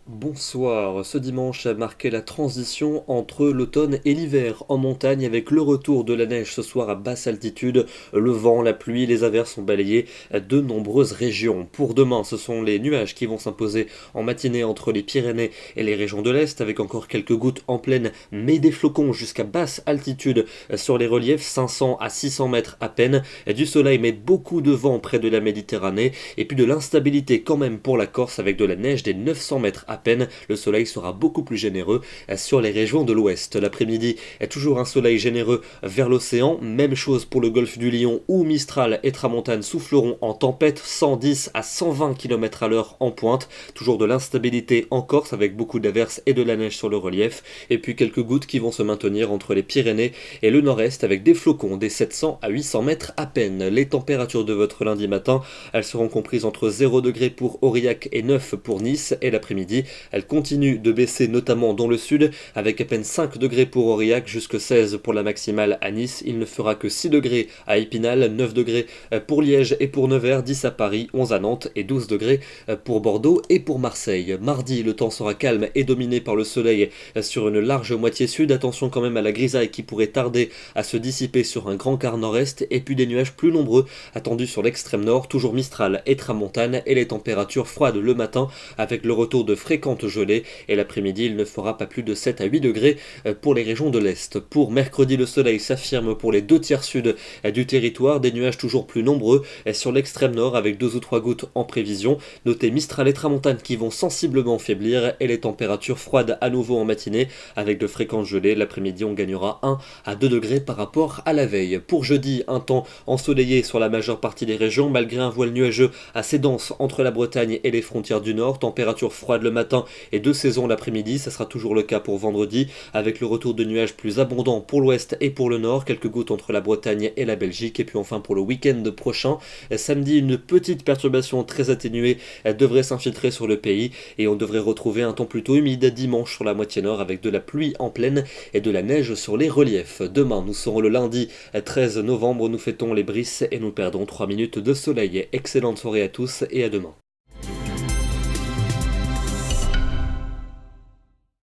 Bonsoir, ce dimanche a marqué la transition entre l'automne et l'hiver en montagne avec le retour de la neige ce soir à basse altitude, le vent, la pluie, les averses ont balayé de nombreuses régions. Pour demain, ce sont les nuages qui vont s'imposer en matinée entre les Pyrénées et les régions de l'Est avec encore quelques gouttes en plaine mais des flocons jusqu'à basse altitude sur les reliefs 500 à 600 mètres à peine, du soleil mais beaucoup de vent près de la Méditerranée et puis de l'instabilité quand même pour la Corse avec de la neige des 900 mètres à peine. Le soleil sera beaucoup plus généreux sur les régions de l'ouest. L'après-midi est toujours un soleil généreux vers l'océan. Même chose pour le golfe du Lion où Mistral et Tramontane souffleront en tempête 110 à 120 km à l'heure en pointe. Toujours de l'instabilité en Corse avec beaucoup d'averses et de la neige sur le relief. Et puis quelques gouttes qui vont se maintenir entre les Pyrénées et le nord-est avec des flocons des 700 à 800 mètres à peine. Les températures de votre lundi matin, elles seront comprises entre 0 degrés pour Aurillac et 9 pour Nice. Et l'après-midi, elle continue de baisser notamment dans le sud avec à peine 5 degrés pour Aurillac jusque 16 pour la maximale à Nice. Il ne fera que 6 degrés à Épinal, 9 degrés pour Liège et pour Nevers, 10 à Paris, 11 à Nantes et 12 degrés pour Bordeaux et pour Marseille. Mardi, le temps sera calme et dominé par le soleil sur une large moitié sud. Attention quand même à la grisaille qui pourrait tarder à se dissiper sur un grand quart nord-est et puis des nuages plus nombreux attendus sur l'extrême nord, toujours Mistral et Tramontane et les températures froides le matin avec le retour de fréquentes gelées et l'après-midi il ne fera pas plus de 7 à 8 degrés pour les régions de l'Est. Pour mercredi, le soleil s'affirme pour les 2 tiers sud du territoire, des nuages toujours plus nombreux sur l'extrême nord avec 2 ou 3 gouttes en prévision. Notez Mistral et Tramontane qui vont sensiblement faiblir et les températures froides à nouveau en matinée avec de fréquentes gelées. L'après-midi on gagnera 1 à 2 degrés par rapport à la veille. Pour jeudi, un temps ensoleillé sur la majeure partie des régions malgré un voile nuageux assez dense entre la Bretagne et les frontières du nord. Température froide le matin et de saison l'après-midi, ça sera toujours le cas pour vendredi avec le retour de nuages plus abondants pour l'ouest et pour le nord, quelques gouttes entre la Bretagne et la Belgique et puis enfin pour le week-end prochain, samedi une petite perturbation très atténuée devrait s'infiltrer sur le pays et on devrait retrouver un temps plutôt humide dimanche sur la moitié nord avec de la pluie en plaine et de la neige sur les reliefs. Demain nous serons le lundi 13 novembre, nous fêtons les Brises et nous perdrons 3 minutes de soleil. Excellente soirée à tous et à demain.